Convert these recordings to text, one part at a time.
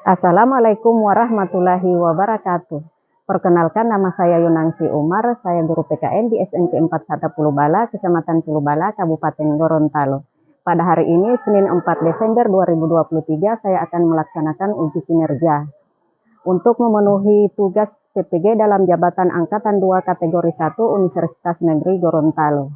Assalamualaikum warahmatullahi wabarakatuh. Perkenalkan, nama saya Yunangsi Umar, saya guru PKN di SMP 4 Sata Pulubala, Kecamatan Pulubala, Kabupaten Gorontalo. Pada hari ini, Senin 4 Desember 2023, saya akan melaksanakan uji kinerja. Untuk memenuhi tugas PPG dalam jabatan Angkatan 2 kategori 1 Universitas Negeri Gorontalo.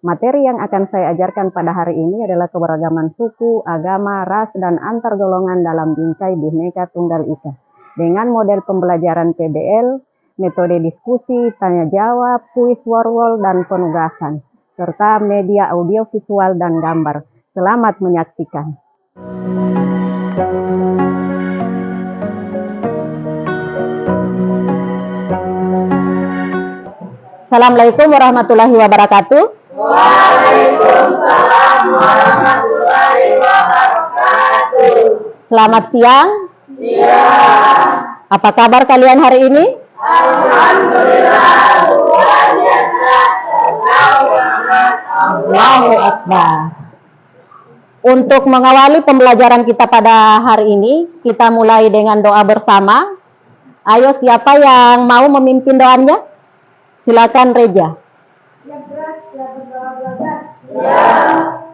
Materi yang akan saya ajarkan pada hari ini adalah keberagaman suku, agama, ras, dan antar golongan dalam Bingkai Bhinneka Tunggal Ika. Dengan model pembelajaran PBL, metode diskusi, tanya jawab, kuis warwol, dan penugasan, serta media audio visual dan gambar. Selamat menyaksikan. Assalamualaikum warahmatullahi wabarakatuh. Waalaikumsalam warahmatullahi wabarakatuh. Selamat siang. Siang. Apa kabar kalian hari ini? Alhamdulillah, luar biasa. Allahu Akbar. Untuk mengawali pembelajaran kita pada hari ini, kita mulai dengan doa bersama. Ayo, siapa yang mau memimpin doanya? Silakan Reja. Siap berat, siap berdoa belajar. Siap.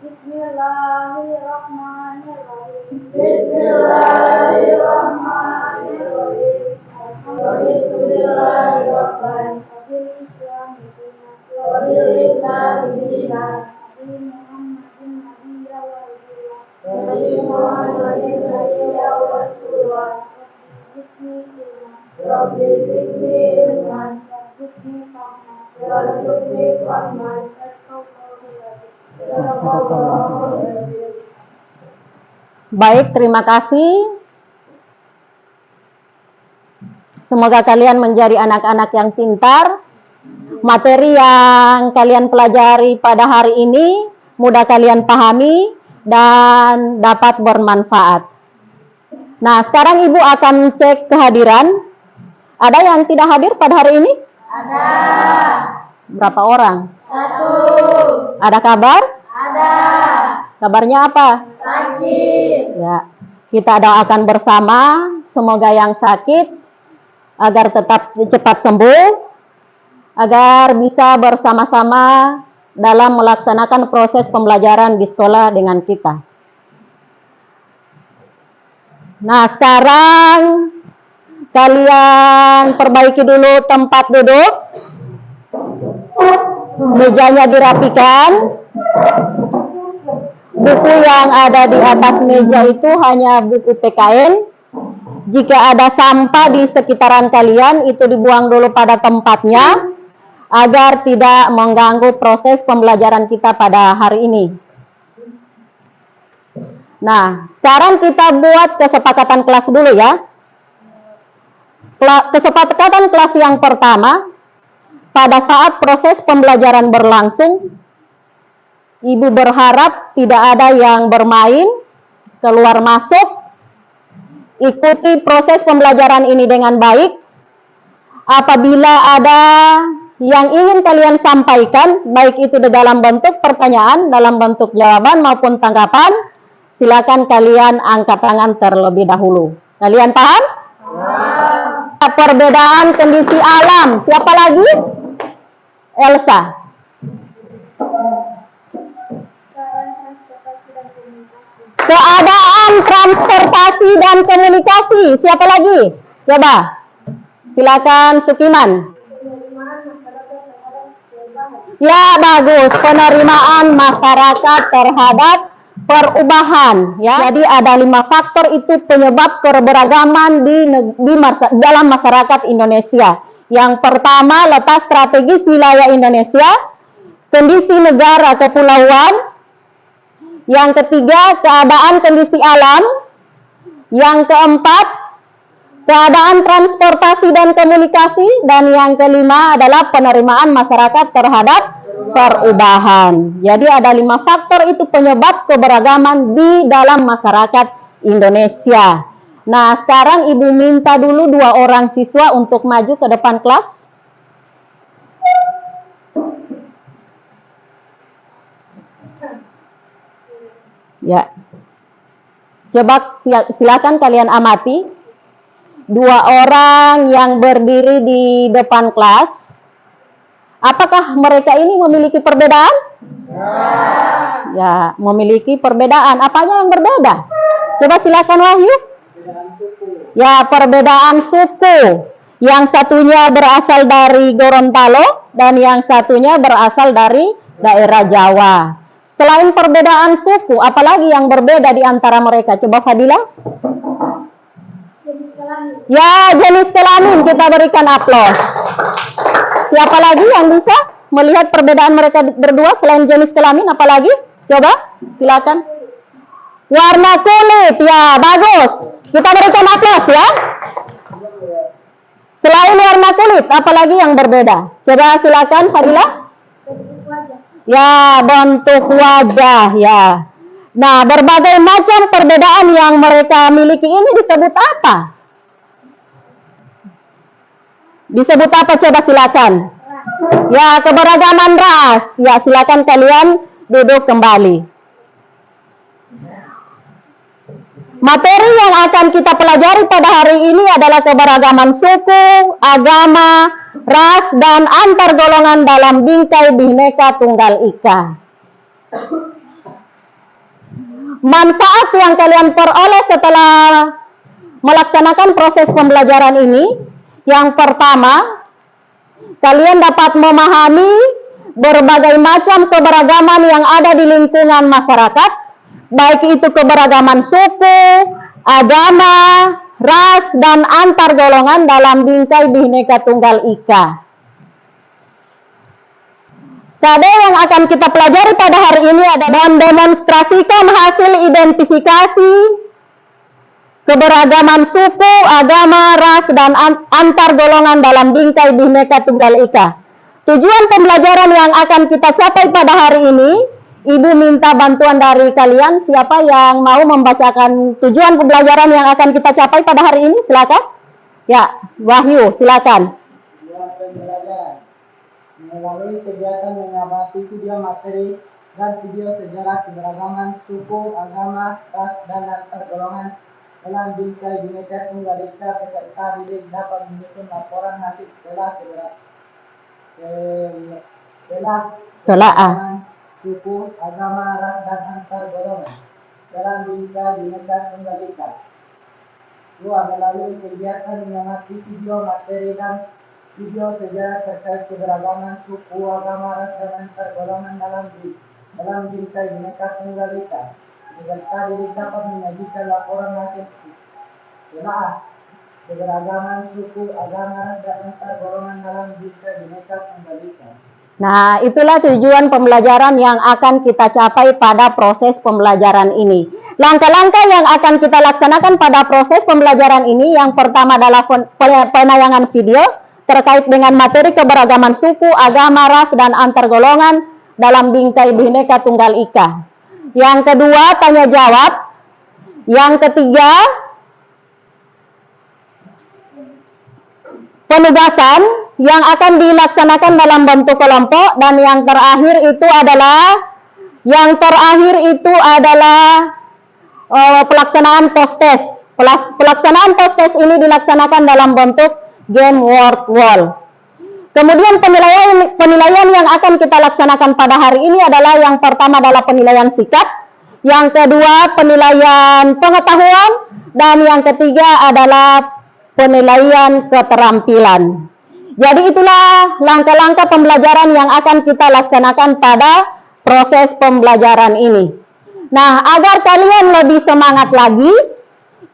Bismillahirrahmanirrahim. Bismillahirrahmanirrahim. Alhamdulillahirrahmanirrahim. Nabi Muhammadin nabiyya wa rasulullah. Rabbi zidni ilman warzuqni fahman. Baik, terima kasih. Semoga kalian menjadi anak-anak yang pintar. Materi yang kalian pelajari pada hari ini mudah kalian pahami dan dapat bermanfaat. Nah, sekarang Ibu akan cek kehadiran. Ada yang tidak hadir pada hari ini? Ada. Berapa orang? 1. Ada kabar? Ada. Kabarnya apa? Sakit. Ya, kita doakan bersama semoga yang sakit agar tetap cepat sembuh, agar bisa bersama-sama dalam melaksanakan proses pembelajaran di sekolah dengan kita. Nah, sekarang kalian perbaiki dulu tempat duduk. Mejanya dirapikan. Buku yang ada di atas meja itu hanya buku PKN. Jika ada sampah di sekitaran kalian, itu dibuang dulu pada tempatnya agar tidak mengganggu proses pembelajaran kita pada hari ini. Nah, sekarang kita buat kesepakatan kelas dulu ya. Kesepakatan kelas yang pertama, pada saat proses pembelajaran berlangsung, Ibu berharap tidak ada yang bermain, keluar masuk. Ikuti proses pembelajaran ini dengan baik. Apabila ada yang ingin kalian sampaikan, baik itu di dalam bentuk pertanyaan, dalam bentuk jawaban maupun tanggapan, silakan kalian angkat tangan terlebih dahulu. Kalian paham? Perbedaan kondisi alam. Siapa lagi? Elsa. Keadaan transportasi dan komunikasi. Siapa lagi? Coba. Silakan Sukiman. Ya, bagus. Penerimaan masyarakat terhadap perubahan. Ya, jadi ada 5 faktor itu penyebab keberagaman dalam masyarakat Indonesia. Yang pertama, letak strategis wilayah Indonesia, kondisi negara kepulauan. Yang ketiga, keadaan kondisi alam. Yang keempat, keadaan transportasi dan komunikasi. Dan yang kelima adalah penerimaan masyarakat terhadap perubahan. Jadi ada 5 faktor itu penyebab keberagaman di dalam masyarakat Indonesia. Nah, sekarang Ibu minta dulu 2 orang siswa untuk maju ke depan kelas. Ya. Coba silakan kalian amati. Dua orang yang berdiri di depan kelas. Apakah mereka ini memiliki perbedaan? Ya, memiliki perbedaan. Apanya yang berbeda? Coba silakan Wahyu. Ya, perbedaan suku. Yang satunya berasal dari Gorontalo dan yang satunya berasal dari daerah Jawa. Selain perbedaan suku, apalagi yang berbeda di antara mereka? Coba Fadila. Jenis kelamin. Ya, jenis kelamin. Kita berikan aplaus. Siapa lagi yang bisa melihat perbedaan mereka berdua selain jenis kelamin? Apalagi? Coba, silakan. Warna kulit. Ya, bagus. Kita berikan aplaus ya. Selain warna kulit, apalagi yang berbeda? Coba silakan Fadila. Bentuk wajah. Ya, bentuk wajah ya. Nah, berbagai macam perbedaan yang mereka miliki ini disebut apa? Disebut apa? Coba silakan. Ya, keberagaman ras. Ya, silakan kalian duduk kembali. Materi yang akan kita pelajari pada hari ini adalah keberagaman suku, agama, ras, dan antar golongan dalam bingkai Bhinneka Tunggal Ika. Manfaat yang kalian peroleh setelah melaksanakan proses pembelajaran ini, yang pertama, kalian dapat memahami berbagai macam keberagaman yang ada di lingkungan masyarakat, baik itu keberagaman suku, agama, ras, dan antar golongan dalam bingkai Bhinneka Tunggal Ika. Kade yang akan kita pelajari pada hari ini adalah mendemonstrasikan hasil identifikasi keberagaman suku, agama, ras, dan antar golongan dalam bingkai Bhinneka Tunggal Ika. Tujuan pembelajaran yang akan kita capai pada hari ini, Ibu minta bantuan dari kalian. Siapa yang mau membacakan tujuan pembelajaran yang akan kita capai pada hari ini? Silakan. Ya, Wahyu, silakan. Tujuan pembelajaran melalui kegiatan mengamati video materi dan video sejarah keberagaman suku, agama, ras, dan antar golongan dalam bingkai Bhinneka Tunggal Ika. Peserta didik dapat menyusun laporan hasil keberagaman suku, agama, ras, dan antar golongan dalam bingkai Bhinneka Tunggal Ika. 2. Melalui kegiatan mengamati video materi dan video sejarah terkait keberagaman suku, agama, ras, dan antar golongan dalam bingkai Bhinneka Tunggal Ika. Peserta didik dapat menyajikan laporan hasil keberagaman suku, agama, ras, dan antar golongan dalam bingkai Bhinneka Tunggal Ika. Nah, itulah tujuan pembelajaran yang akan kita capai pada proses pembelajaran ini. Langkah-langkah yang akan kita laksanakan pada proses pembelajaran ini, yang pertama adalah penayangan video terkait dengan materi keberagaman suku, agama, ras, dan antar golongan dalam bingkai Bhinneka Tunggal Ika. Yang kedua, tanya jawab. Yang ketiga, penugasan yang akan dilaksanakan dalam bentuk kelompok. Dan yang terakhir itu adalah pelaksanaan post-test. Pelaksanaan post-test ini dilaksanakan dalam bentuk game word wall. Kemudian penilaian yang akan kita laksanakan pada hari ini adalah yang pertama adalah penilaian sikap, yang kedua penilaian pengetahuan, dan yang ketiga adalah penilaian keterampilan. Jadi itulah langkah-langkah pembelajaran yang akan kita laksanakan pada proses pembelajaran ini. Nah, agar kalian lebih semangat lagi,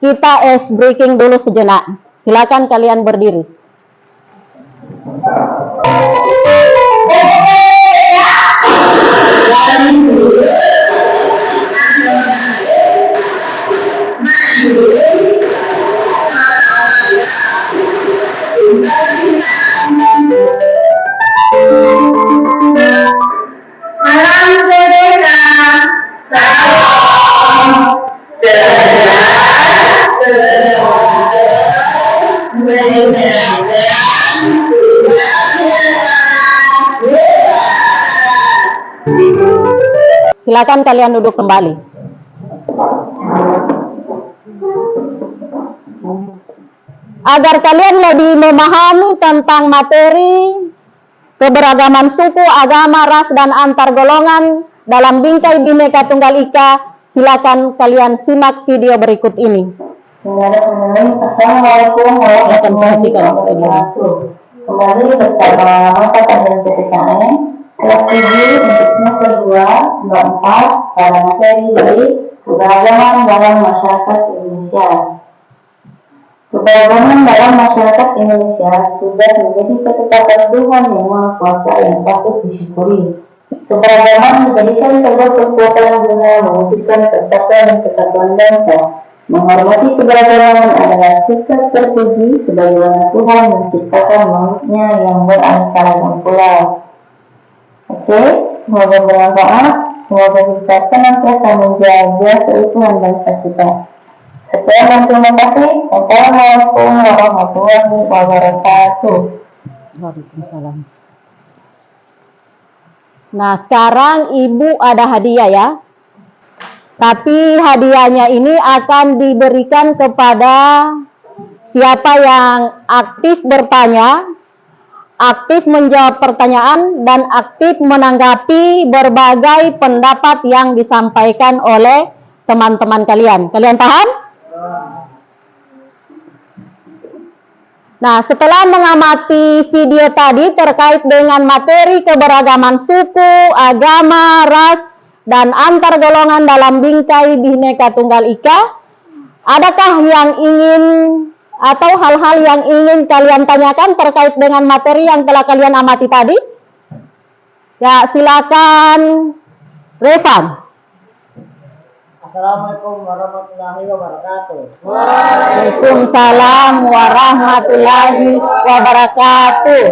kita ice breaking dulu sejenak. Silakan kalian berdiri. Silakan kalian duduk kembali. agar kalian lebih memahami tentang materi keberagaman suku, agama, ras, dan antar golongan dalam bingkai Bhinneka Tunggal Ika. Silakan kalian simak video berikut ini. Assalamualaikum warahmatullahi wabarakatuh. Kembali bersama mata pelajaran PPKN kelas 7 untuk semester 2, 24 pada materi dari keberagaman dalam masyarakat Indonesia. Keberagaman dalam masyarakat Indonesia sudah menjadi ketetapan Tuhan yang Maha Kuasa yang patut disyukuri. Keberagaman menjadikan sebuah kekuatan guna mewujudkan persatuan dan kesatuan bangsa. Menghormati keberagaman adalah sikap terpuji sebagaimana Tuhan menciptakan makhluknya yang beraneka ragam pula. Oke, semoga bermanfaat. Semoga kita senantiasa menjaga keutuhan bangsa kita. Sekian dan terima kasih. Wassalamualaikum warahmatullahi wabarakatuh. Waalaikumsalam. Nah, sekarang Ibu ada hadiah ya. Tapi hadiahnya ini akan diberikan kepada siapa yang aktif bertanya, aktif menjawab pertanyaan, dan aktif menanggapi berbagai pendapat yang disampaikan oleh teman-teman kalian. Kalian paham? Nah, setelah mengamati video tadi terkait dengan materi keberagaman suku, agama, ras, dan antar golongan dalam bingkai Bhinneka Tunggal Ika, adakah yang ingin atau hal-hal yang ingin kalian tanyakan terkait dengan materi yang telah kalian amati tadi? Ya, silakan Revan. Assalamualaikum warahmatullahi wabarakatuh. Waalaikumsalam warahmatullahi wabarakatuh.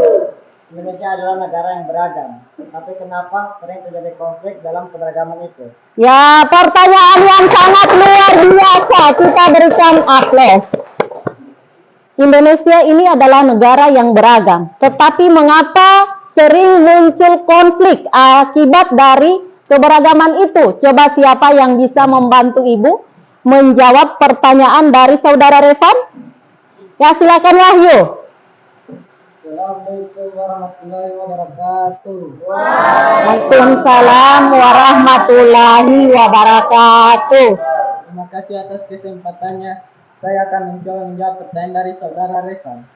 Indonesia adalah negara yang beragam, tapi kenapa sering terjadi konflik dalam keberagaman itu? Ya, pertanyaan yang sangat luar biasa. Kita berikan aplaus. Indonesia ini adalah negara yang beragam, tetapi mengapa sering muncul konflik akibat dari keberagaman itu? Coba siapa yang bisa membantu Ibu menjawab pertanyaan dari saudara Revan? Ya, silakan Wahyu. Assalamualaikum warahmatullahi wabarakatuh. Waalaikumsalam warahmatullahi wabarakatuh. Terima kasih atas kesempatannya. Saya akan mencoba menjawab pertanyaan dari saudara Revan.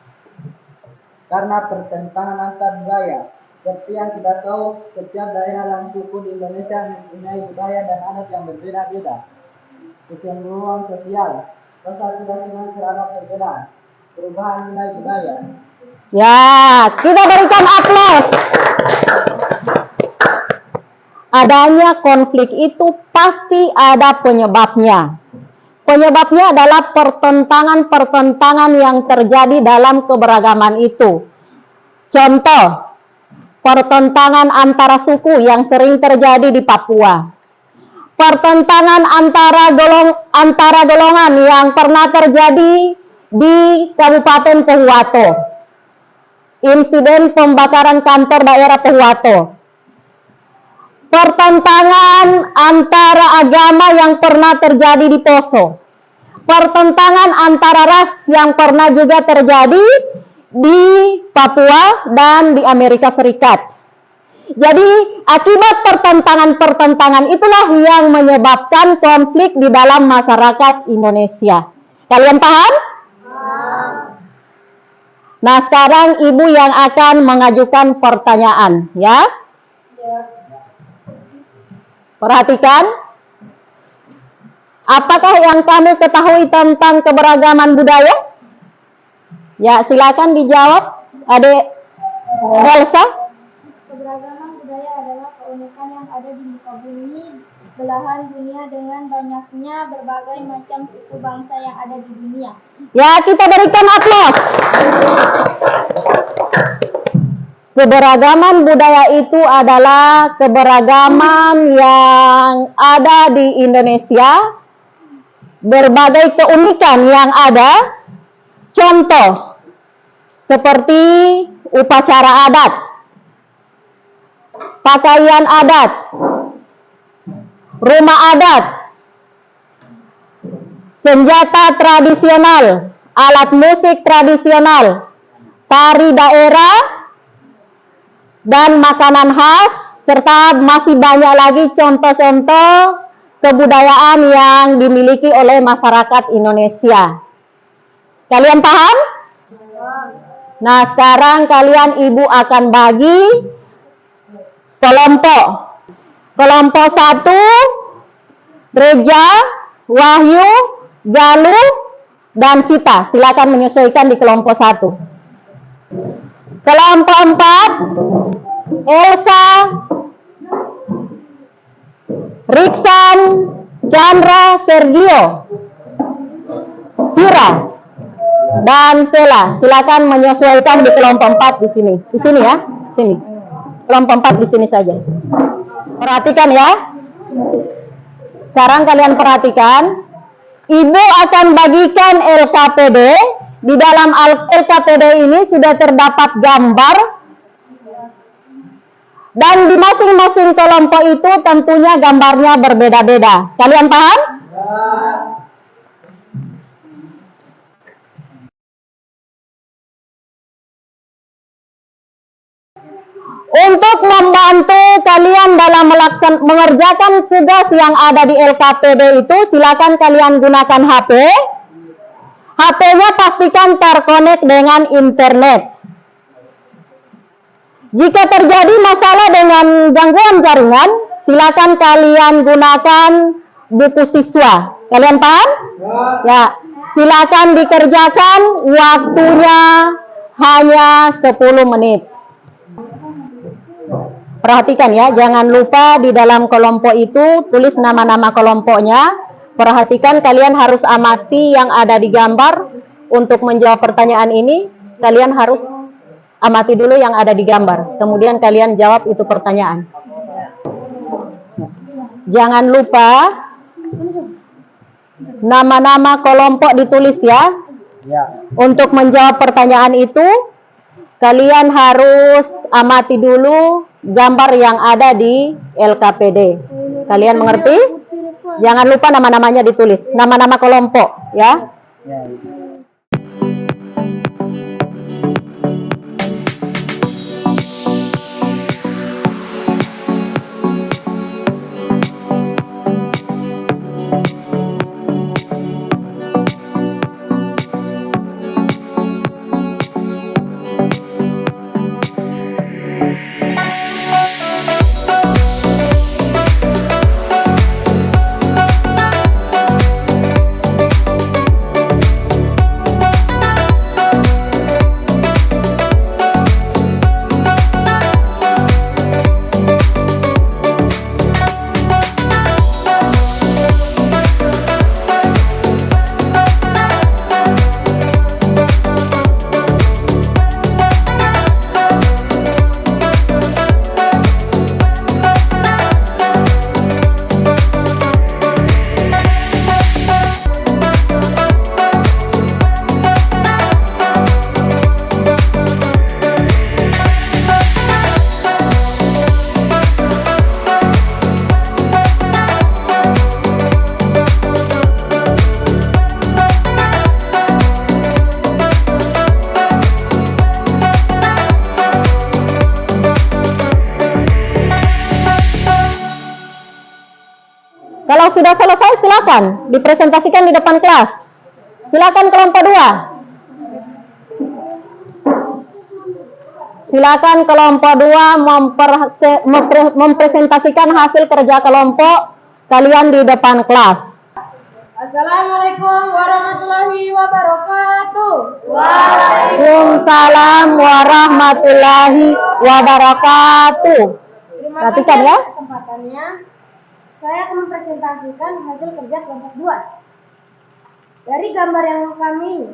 Karena pertentangan antar budaya, seperti yang kita tahu, setiap daerah dan suku di Indonesia mempunyai budaya dan adat yang berbeda-beda. Kecenderungan sosial, rasa tidak senang terhadap perbedaan, perubahan nilai budaya. Ya, kita berikan aplaus. Adanya konflik itu pasti ada penyebabnya. Penyebabnya adalah pertentangan-pertentangan yang terjadi dalam keberagaman itu. Contoh, pertentangan antara suku yang sering terjadi di Papua. Pertentangan antara golongan yang pernah terjadi di Kabupaten Pohuwato. Insiden pembakaran kantor daerah Pohuwato. Pertentangan antara agama yang pernah terjadi di Poso. Pertentangan antara ras yang pernah juga terjadi di Papua dan di Amerika Serikat. Jadi akibat pertentangan-pertentangan itulah yang menyebabkan konflik di dalam masyarakat Indonesia. Kalian paham? Nah, sekarang Ibu yang akan mengajukan pertanyaan, ya. Perhatikan. Apakah yang kamu ketahui tentang keberagaman budaya? Ya, silakan dijawab, Adik Elsa. Keberagaman budaya adalah keunikan yang ada di muka bumi, belahan dunia dengan banyaknya berbagai macam suku bangsa yang ada di dunia. Ya, kita berikan aplaus. Keberagaman budaya itu adalah keberagaman yang ada di Indonesia, berbagai keunikan yang ada. Contoh, seperti upacara adat, pakaian adat, rumah adat, senjata tradisional, alat musik tradisional, tari daerah, dan makanan khas, serta masih banyak lagi contoh-contoh kebudayaan yang dimiliki oleh masyarakat Indonesia. Kalian paham? Nah, sekarang kalian ibu akan bagi kelompok. Kelompok 1, Reja, Wahyu, Galuh, dan Vita. Silakan menyesuaikan di kelompok 1. Kelompok 4, Elsa, Riksan, Chandra, Sergio, Vira, dan Sela. Silakan menyesuaikan di kelompok 4 di sini. Di sini ya, sini. Kelompok 4 di sini saja. Perhatikan ya. Sekarang kalian perhatikan. Ibu akan bagikan LKPD. Di dalam LKPD ini sudah terdapat gambar. Dan di masing-masing kelompok itu tentunya gambarnya berbeda-beda. Kalian paham? Untuk membantu kalian dalam mengerjakan tugas yang ada di LKPD itu, silakan kalian gunakan HP. HP-nya pastikan terkonek dengan internet. Jika terjadi masalah dengan gangguan jaringan, silakan kalian gunakan buku siswa. Kalian paham? Ya, silakan dikerjakan, waktunya hanya 10 menit. Perhatikan ya, jangan lupa di dalam kelompok itu tulis nama-nama kelompoknya. Perhatikan, kalian harus amati yang ada di gambar. Untuk menjawab pertanyaan ini, kalian harus amati dulu yang ada di gambar. Kemudian kalian jawab itu pertanyaan. Jangan lupa nama-nama kelompok ditulis ya. Untuk menjawab pertanyaan itu, kalian harus amati dulu gambar yang ada di LKPD. Kalian mengerti? Jangan lupa nama-namanya ditulis. Nama-nama kelompok ya. Kalau sudah selesai, silakan dipresentasikan di depan kelas. Silakan kelompok 2. Silakan kelompok 2 mempresentasikan hasil kerja kelompok kalian di depan kelas. Assalamualaikum warahmatullahi wabarakatuh. Waalaikumsalam warahmatullahi wabarakatuh. Terima Perhatikan kasih ya. atas kesempatannya. Saya akan mempresentasikan hasil kerja kelompok 2. Dari gambar yang kami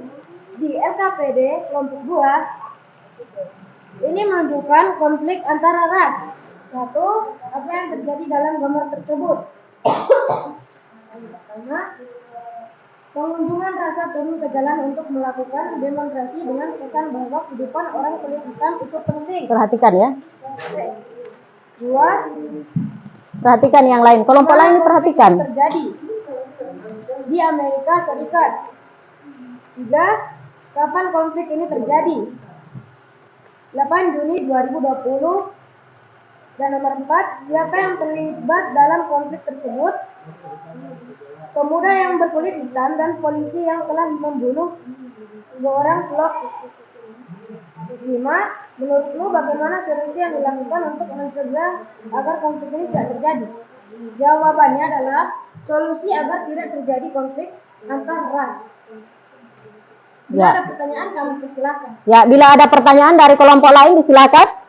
di LKPD kelompok 2, ini menunjukkan konflik antara ras. 1. Apa yang terjadi dalam gambar tersebut? Yang pertama, pengunjungan rasa turun ke jalan untuk melakukan demonstrasi dengan pesan bahwa kehidupan orang kulit hitam itu penting. Perhatikan ya. 2. Perhatikan yang lain. Kelompok lain perhatikan. Terjadi di Amerika Serikat. 3. 3. Kapan konflik ini terjadi? 8 Juni 2020. Dan nomor 4, siapa yang terlibat dalam konflik tersebut? Pemuda yang berkulit hitam dan polisi yang telah membunuh 2 orang pelaku. 5. Menurutmu bagaimana solusi yang dilakukan untuk mencegah agar konflik ini tidak terjadi? Jawabannya adalah solusi agar tidak terjadi konflik antar ras. Bila ada pertanyaan, kami persilakan. Ya, bila ada pertanyaan dari kelompok lain disilakan.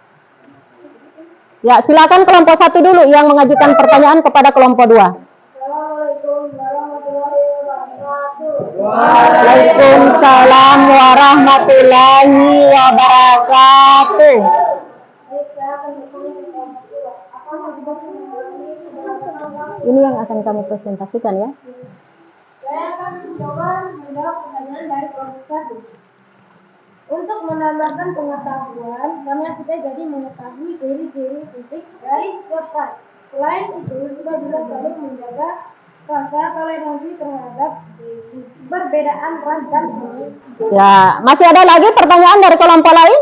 Ya, silakan kelompok 1 dulu yang mengajukan pertanyaan kepada kelompok 2. Assalamualaikum warahmatullahi wabarakatuh. Waalaikumsalam warahmatullahi wabarakatuh. Baik, saya akan bertanya ke kelompok 2. Apa motivasi ini sebenarnya? Ini yang akan kami presentasikan ya. Saya akan mencoba menjawab pertanyaan dari kelompok 1. Untuk menambahkan pengetahuan, kami kita jadi mengetahui ciri-ciri fisik dari setiap ras. Selain itu, kita juga saling menjaga rasa toleransi terhadap perbedaan ras dan suku. Ya, masih ada lagi pertanyaan dari kelompok lain?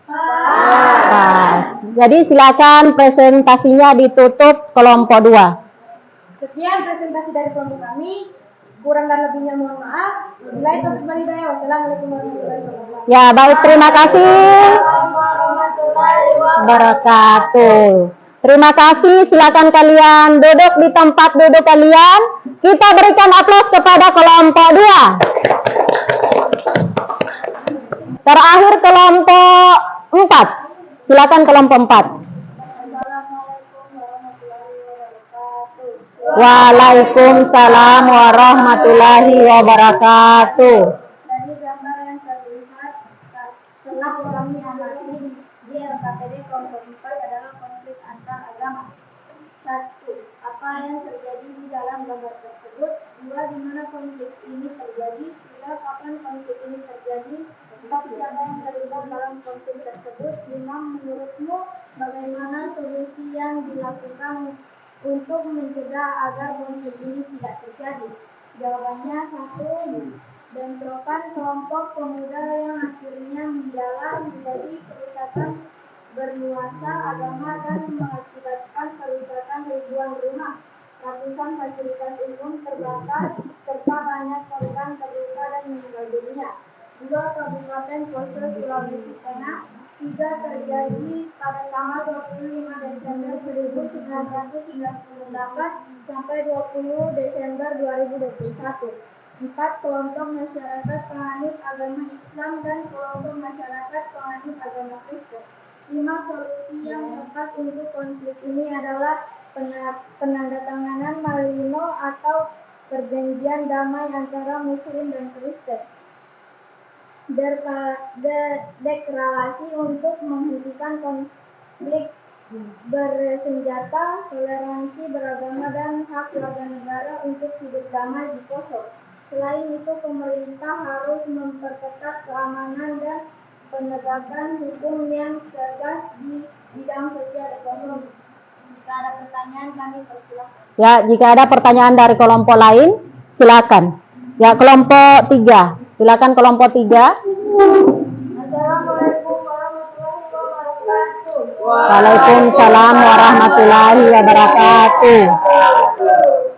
Pas. Jadi silakan presentasinya ditutup kelompok 2. Sekian presentasi dari kelompok kami. Kurang dan lebihnya mohon maaf. Wabillahi taufiq wal hidayah. Wassalamualaikum warahmatullahi wabarakatuh. Ya, baik, terima kasih. Warahmatullahi Wabarakatuh. Terima kasih, silakan kalian duduk di tempat duduk kalian. Kita berikan aplaus kepada kelompok 2. Terakhir kelompok 4. Silakan kelompok 4. Waalaikumsalam warahmatullahi wabarakatuh. Dari gambar yang terlihat telah kami amati di LKPD kelompok 4 adalah konflik antar agama. 1. Apa yang terjadi di dalam gambar tersebut? 2. Di mana konflik ini terjadi? 3. Kapan konflik ini terjadi? 4. Siapa yang terlibat dalam konflik tersebut? 5. Menurutmu bagaimana solusi yang dilakukan untuk mencegah agar konflik ini tidak terjadi? Jawabannya 1. Bentrokan kelompok pemuda yang akhirnya menjalar menjadi kerusakan bernuansa agama dan mengakibatkan kerusakan ribuan rumah, ratusan fasilitas umum terbakar, serta banyak korban terluka dan meninggal dunia. 2. Kabupaten Poso, Sulawesi Tengah. 3. Terjadi pada tanggal 25 Desember 1998 sampai 20 Desember 2021. 4. Kelompok masyarakat penganut agama Islam dan kelompok masyarakat penganut agama Kristen. 5. Solusi yang tepat untuk konflik ini adalah penandatanganan Malino atau perjanjian damai antara Muslim dan Kristen. Deklarasi untuk menghentikan konflik bersenjata, toleransi beragama, dan hak warga negara untuk hidup damai di Poso. Selain itu, pemerintah harus memperketat keamanan dan penegakan hukum yang tegas di bidang sosial ekonomi. Jika ada pertanyaan, kami persilakan. Ya, jika ada pertanyaan dari kelompok lain, silakan. Ya, kelompok 3. Silakan kelompok 3. Assalamualaikum warahmatullahi wabarakatuh. Waalaikumsalam warahmatullahi wabarakatuh.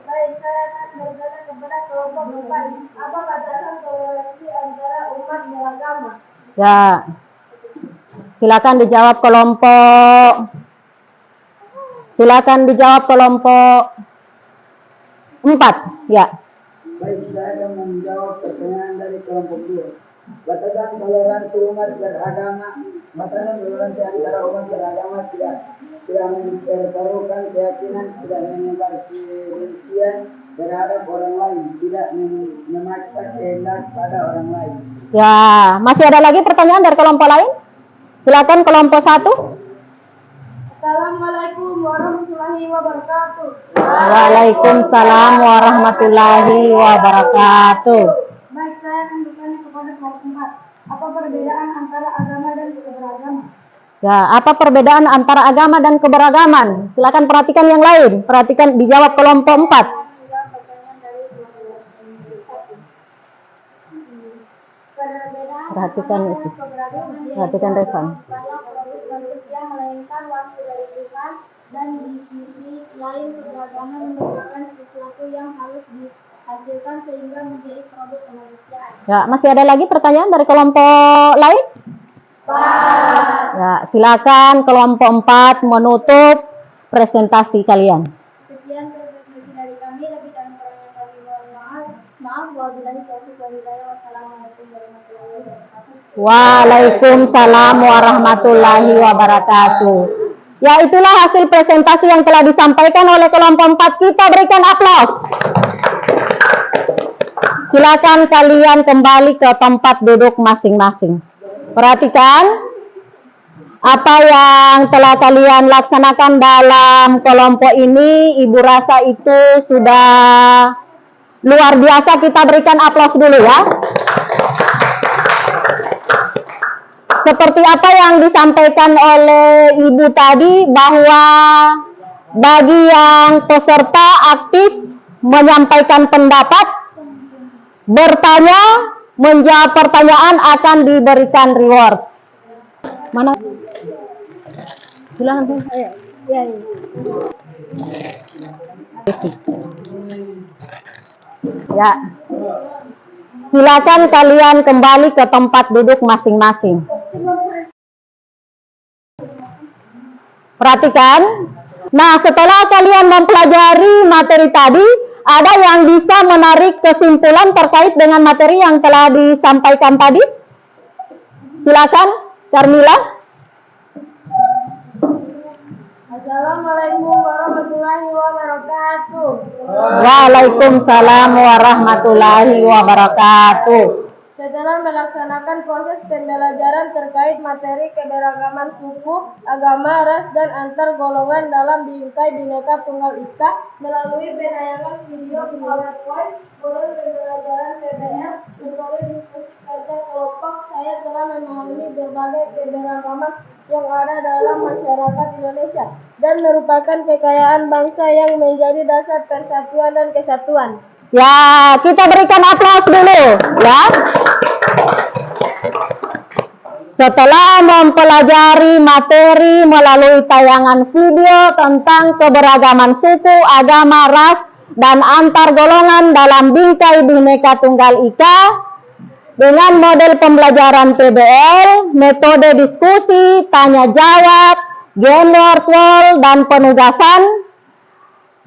Baik, saya akan bertanya kepada kelompok 4. Apa batasan toleransi antara umat beragama? Ya, silakan dijawab kelompok. Silakan dijawab kelompok 4. Ya. Baik, saya akan menjawab pertanyaan dari kelompok 2. Batasan toleransi umat beragama, batasan toleransi antara umat beragama tidak mempertaruhkan keyakinan, tidak menyebar kebencian terhadap orang lain, tidak memaksa kehendak pada orang lain. Ya, masih ada lagi pertanyaan dari kelompok lain? Silakan kelompok 1. Assalamualaikum warahmatullahi wabarakatuh. Waalaikumsalam warahmatullahi wabarakatuh. Baik, saya akan bertanya kepada kelompok 4. Apa perbedaan antara agama dan keberagaman? Ya, apa perbedaan antara agama dan keberagaman? Silakan perhatikan yang lain. Perhatikan, dijawab kelompok 4. Menjawab pertanyaan dari kelompok 1. Perhatikan itu. Perhatikan Revan. Bukanlah produk-produk yang melainkan waktu dari Tuhan, dan di sisi lain keberagaman merupakan sesuatu yang harus dihasilkan sehingga menjadi produk kemanusiaan. Ya, masih ada lagi pertanyaan dari kelompok lain? Ya, silakan kelompok 4 menutup presentasi kalian. Sekian presentasi dari kami, lebih dan kurangnya kami mohon maaf. Wabillahi taufiq wal hidayah. Wassalamualaikum warahmatullahi wabarakatuh. Waalaikumsalam warahmatullahi wabarakatuh. Ya, itulah hasil presentasi yang telah disampaikan oleh kelompok 4. Kita berikan aplaus. Silakan kalian kembali ke tempat duduk masing-masing. Perhatikan apa yang telah kalian laksanakan dalam kelompok ini. Ibu rasa itu sudah luar biasa. Kita berikan aplaus dulu ya. Seperti apa yang disampaikan oleh Ibu tadi, bahwa bagi yang peserta aktif menyampaikan pendapat, bertanya, menjawab pertanyaan, akan diberikan reward. Mana? Silakan. Ya. Silakan kalian kembali ke tempat duduk masing-masing. Perhatikan. Nah, setelah kalian mempelajari materi tadi, ada yang bisa menarik kesimpulan terkait dengan materi yang telah disampaikan tadi? Silakan, Carmila. Assalamualaikum warahmatullahi wabarakatuh. Waalaikumsalam warahmatullahi wabarakatuh. Setelah melaksanakan proses pembelajaran terkait materi keberagaman suku, agama, ras, dan antar golongan dalam bingkai Bhinneka Tunggal Ika melalui penayangan video PowerPoint, modul pembelajaran PBL, metode diskusi kerja kelompok, saya telah memahami berbagai keberagaman yang ada dalam masyarakat Indonesia dan merupakan kekayaan bangsa yang menjadi dasar persatuan dan kesatuan. Ya, kita berikan aplaus dulu, ya. Setelah mempelajari materi melalui tayangan video tentang keberagaman suku, agama, ras, dan antar golongan dalam bingkai Bhinneka Tunggal Ika, dengan model pembelajaran PBL, metode diskusi, tanya jawab, game wall, dan penugasan,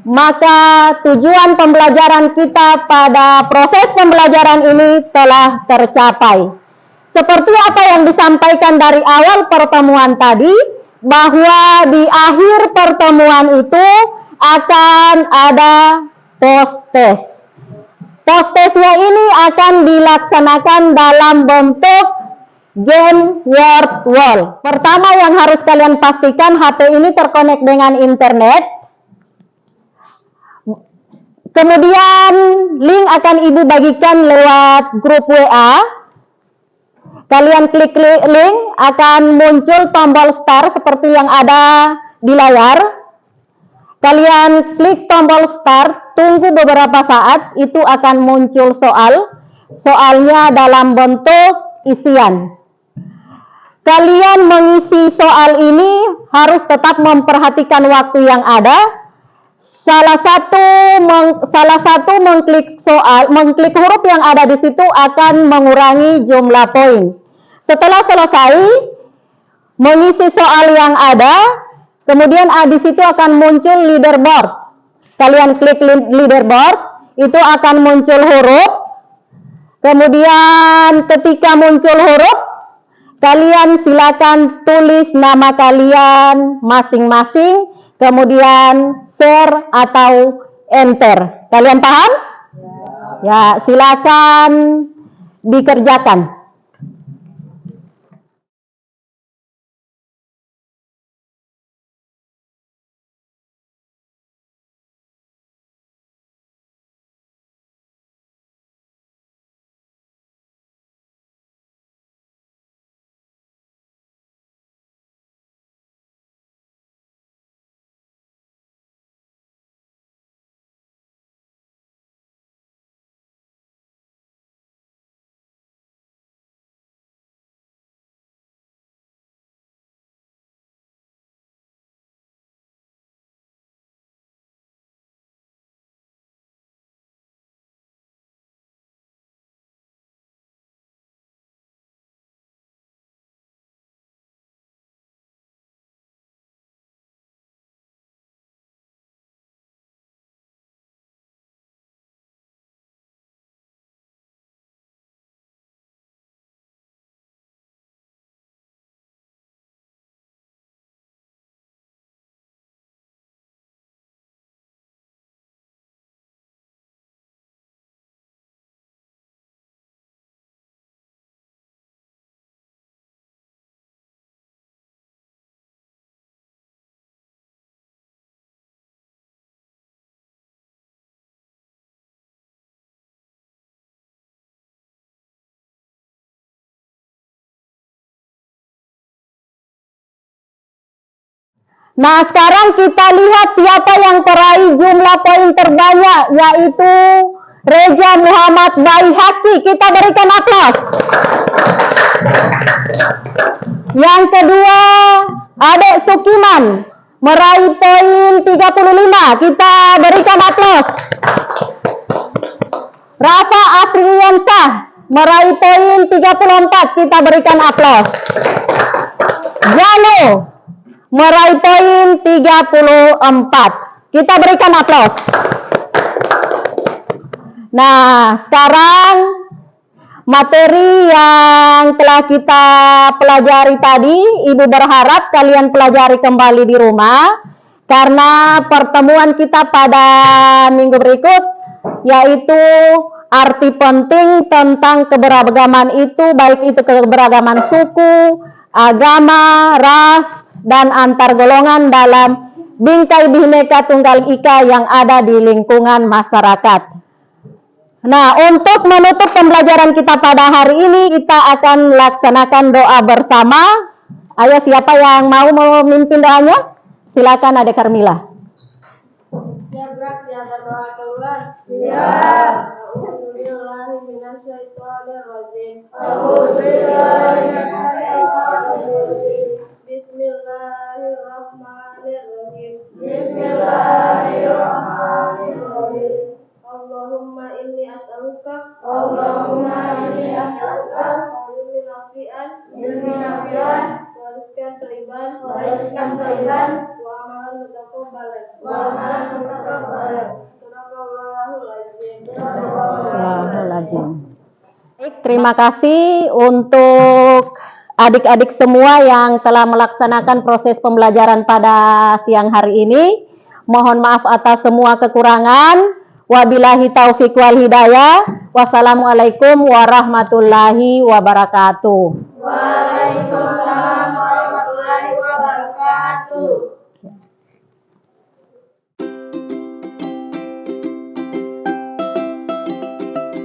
maka tujuan pembelajaran kita pada proses pembelajaran ini telah tercapai. Seperti apa yang disampaikan dari awal pertemuan tadi, bahwa di akhir pertemuan itu akan ada post-test. Post-testnya ini akan dilaksanakan dalam bentuk game word wall. Pertama yang harus kalian pastikan, HP ini terkonek dengan internet. Kemudian link akan Ibu bagikan lewat grup WA. Kalian klik link, akan muncul tombol start seperti yang ada di layar. Kalian klik tombol start, tunggu beberapa saat, itu akan muncul soal. Soalnya dalam bentuk isian. Kalian mengisi soal ini harus tetap memperhatikan waktu yang ada. Salah satu mengklik huruf yang ada di situ akan mengurangi jumlah poin. Setelah selesai mengisi soal yang ada, kemudian di situ akan muncul leaderboard. Kalian klik leaderboard, itu akan muncul huruf. Kemudian ketika muncul huruf, kalian silakan tulis nama kalian masing-masing. Kemudian share atau enter. Kalian paham? Ya, silakan dikerjakan. Nah, sekarang kita lihat siapa yang peraih jumlah poin terbanyak, yaitu Reza Muhammad Baihaqi. Kita berikan aplaus. Yang kedua, Adek Sukiman meraih poin 35. Kita berikan aplaus. Rafa Afriyansah meraih poin 34. Kita berikan aplaus. Jalo meraih poin 34. Kita berikan aplaus. Nah, sekarang materi yang telah kita pelajari tadi, Ibu berharap kalian pelajari kembali di rumah, karena pertemuan kita pada minggu berikut, yaitu arti penting tentang keberagaman itu, baik itu keberagaman suku, agama, ras, dan antar golongan dalam bingkai Bhinneka Tunggal Ika yang ada di lingkungan masyarakat. Nah, untuk menutup pembelajaran kita pada hari ini, kita akan laksanakan doa bersama. Ayo, siapa yang mau memimpin doanya? Silakan Adek Carmila. Siap, Brak, siapa doa keluar? Siap. Bismillahirrahmanirrahim. Bismillahirrahmanirrahim. Allahumma inni as'aluka Allahumma inni as'aluka ilmin nafi'an ilmin nafi'an wa rizqan thayyiban wa rizqan thayyiban wa amalan mutaqabbalan. wa amalan mutaqabbalan. Sadaqallahul azim. Astagfirullahaladzim. Baik, terima kasih untuk adik-adik semua yang telah melaksanakan proses pembelajaran pada siang hari ini. Mohon maaf atas semua kekurangan. Wabillahi taufiq wal hidayah. Wassalamualaikum warahmatullahi wabarakatuh. Waalaikumsalam warahmatullahi wabarakatuh.